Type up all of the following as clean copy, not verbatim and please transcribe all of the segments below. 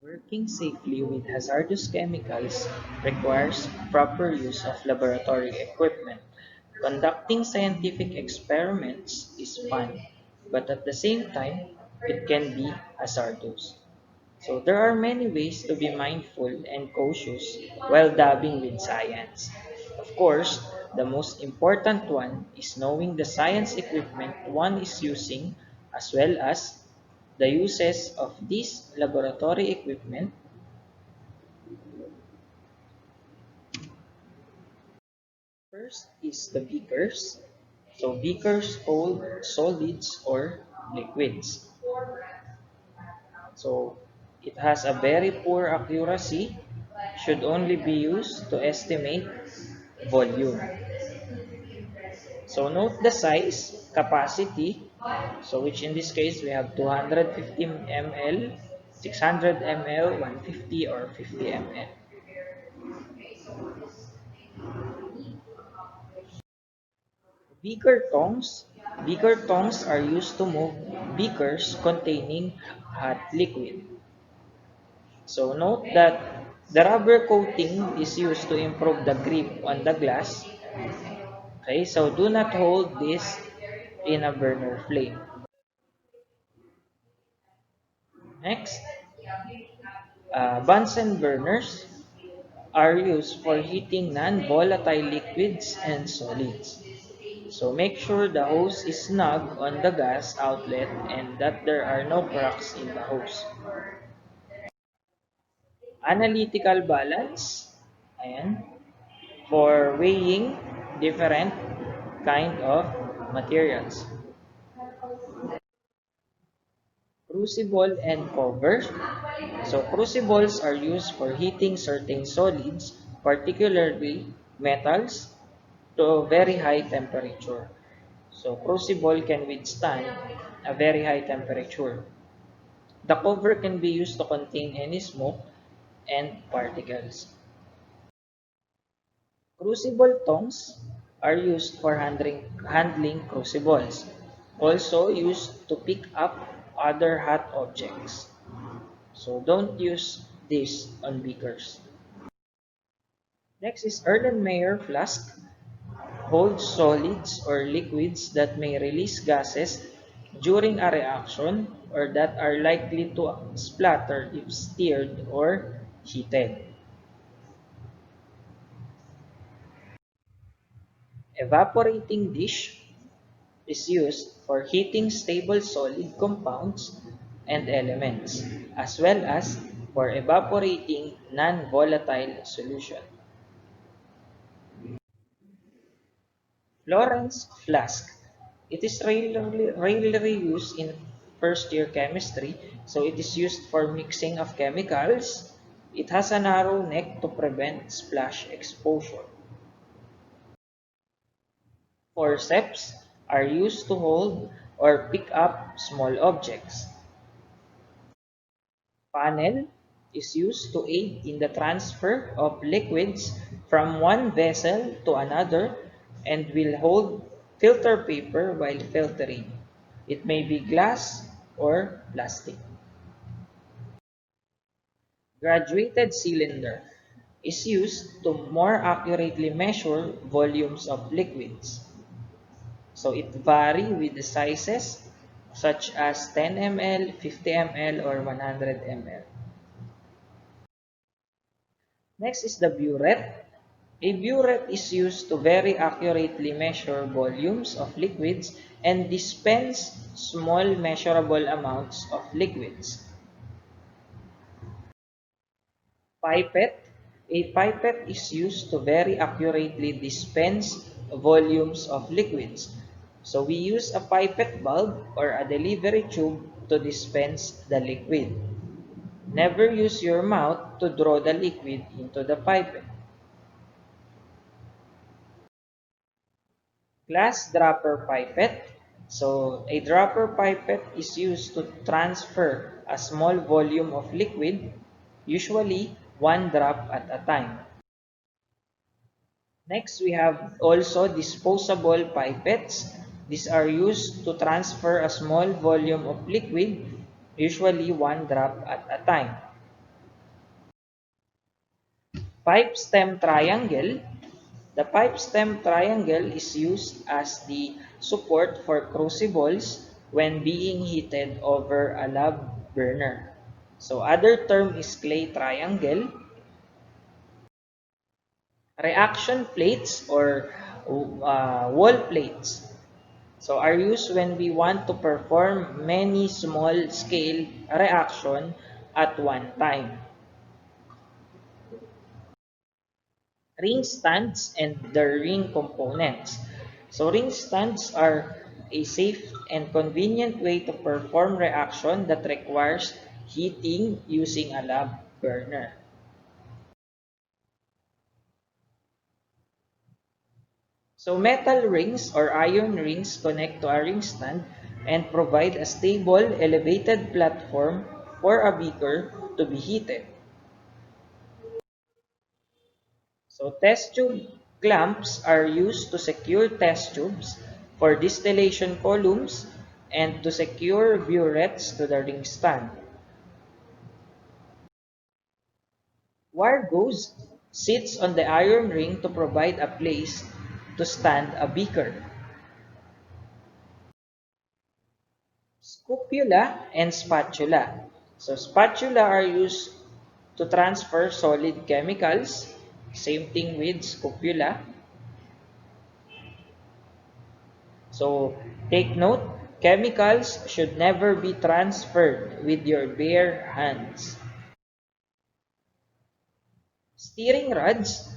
Working safely with hazardous chemicals requires proper use of laboratory equipment. Conducting scientific experiments is fun, but at the same time, it can be hazardous. So there are many ways to be mindful and cautious while dabbing with science. Of course, the most important one is knowing the science equipment one is using as well as the uses of this laboratory equipment. First is the beakers. So beakers hold solids or liquids. So it has a very poor accuracy, should only be used to estimate volume. So note the size, capacity, so which in this case we have 250 ml, 600 ml, 150 or 50 ml. Beaker tongs. Beaker tongs are used to move beakers containing hot liquid. So note that the rubber coating is used to improve the grip on the glass. Okay, so do not hold this in a burner flame. Next, Bunsen burners are used for heating non-volatile liquids and solids. So make sure the hose is snug on the gas outlet and that there are no cracks in the hose. Analytical balance, ayan, for weighing different kind of materials. Crucible and cover. So crucibles are used for heating certain solids, particularly metals, to a very high temperature. So crucible can withstand a very high temperature. The cover can be used to contain any smoke and particles. Crucible tongs are used for handling crucibles, also used to pick up other hot objects. So don't use this on beakers. Next is Erlenmeyer flask. Holds solids or liquids that may release gases during a reaction or that are likely to splatter if stirred or heated. Evaporating dish is used for heating stable solid compounds and elements, as well as for evaporating non-volatile solution. Lorentz flask. It is rarely used in first year chemistry, so it is used for mixing of chemicals. It has a narrow neck to prevent splash exposure. Forceps are used to hold or pick up small objects. Funnel is used to aid in the transfer of liquids from one vessel to another and will hold filter paper while filtering. It may be glass or plastic. Graduated cylinder is used to more accurately measure volumes of liquids. So it varies with the sizes such as 10 ml, 50 ml, or 100 ml. Next is the burette. A burette is used to very accurately measure volumes of liquids and dispense small measurable amounts of liquids. Pipette. A pipette is used to very accurately dispense volumes of liquids. So we use a pipette bulb or a delivery tube to dispense the liquid. Never use your mouth to draw the liquid into the pipette. Glass dropper pipette. So a dropper pipette is used to transfer a small volume of liquid, usually one drop at a time. Next, we have also disposable pipettes. These are used to transfer a small volume of liquid, usually one drop at a time. pipe stem triangle. The pipe stem triangle is used as the support for crucibles when being heated over a lab burner. So other term is clay triangle. Reaction plates or wall plates. So are used when we want to perform many small scale reaction at one time. Ring stands and their ring components. So ring stands are a safe and convenient way to perform reaction that requires heating using a lab burner. So metal rings or iron rings connect to a ring stand and provide a stable, elevated platform for a beaker to be heated. So test tube clamps are used to secure test tubes for distillation columns and to secure burettes to the ring stand. Wire gauze sits on the iron ring to provide a place to stand a beaker. Scopula and spatula. So spatula are used to transfer solid chemicals. Same thing with scopula. So take note, chemicals should never be transferred with your bare hands. Steering rods.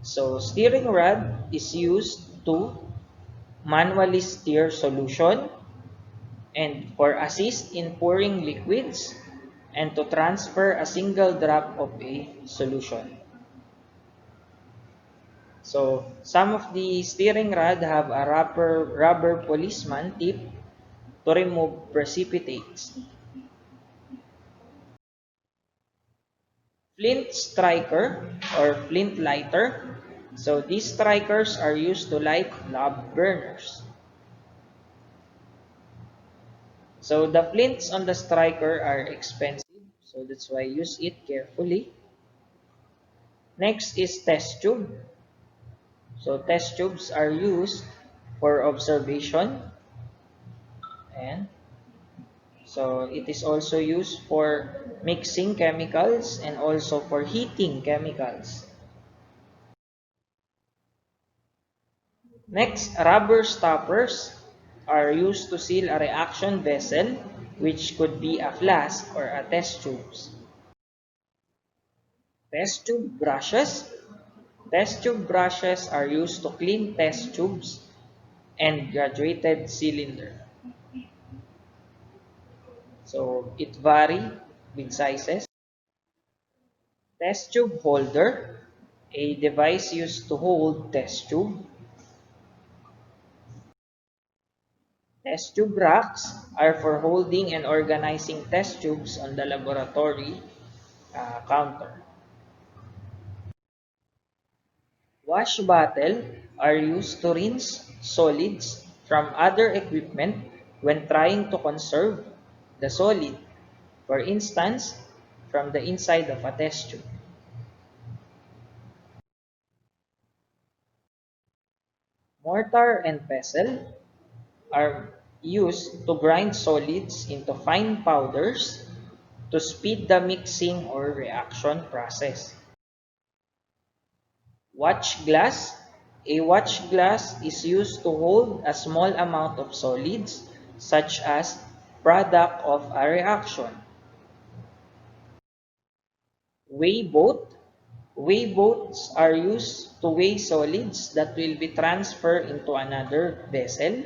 So steering rod is used to manually steer solution and for assist in pouring liquids and to transfer a single drop of a solution. So some of the steering rod have a rubber policeman tip to remove precipitates. Flint striker or flint lighter. So these strikers are used to light lab burners. So the flints on the striker are expensive, so that's why use it carefully. Next is test tube. So test tubes are used for observation and so it is also used for mixing chemicals and also for heating chemicals. Next, rubber stoppers are used to seal a reaction vessel, which could be a flask or a test tubes. Test tube brushes. Test tube brushes are used to clean test tubes and graduated cylinder. So it vary with sizes. Test tube holder, a device used to hold test tube. Test tube racks are for holding and organizing test tubes on the laboratory counter. Wash bottle are used to rinse solids from other equipment when trying to conserve the solid, for instance, from the inside of a test tube. Mortar and pestle are used to grind solids into fine powders to speed the mixing or reaction process. Watch glass. A watch glass is used to hold a small amount of solids such as product of a reaction. Weigh boat. Weigh boats are used to weigh solids that will be transferred into another vessel.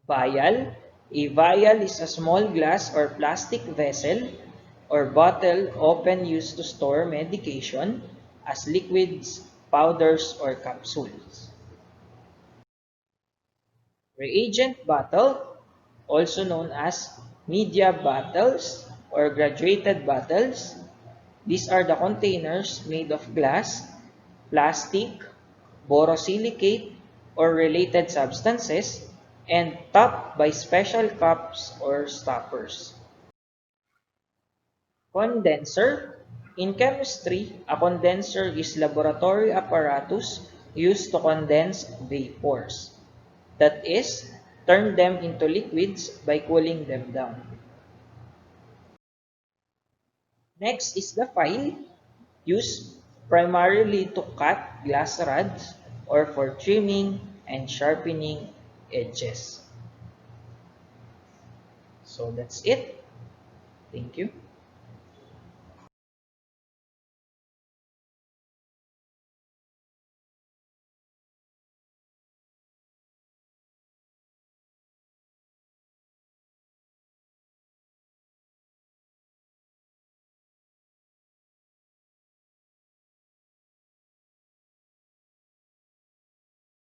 Vial. A vial is a small glass or plastic vessel or bottle often used to store medication as liquids, powders, or capsules. Reagent bottle, also known as media bottles or graduated bottles. These are the containers made of glass, plastic, borosilicate, or related substances, and topped by special cups or stoppers. Condenser. In chemistry, a condenser is laboratory apparatus used to condense vapors. That is, turn them into liquids by cooling them down. Next is the file, used primarily to cut glass rods or for trimming and sharpening edges. So that's it. Thank you.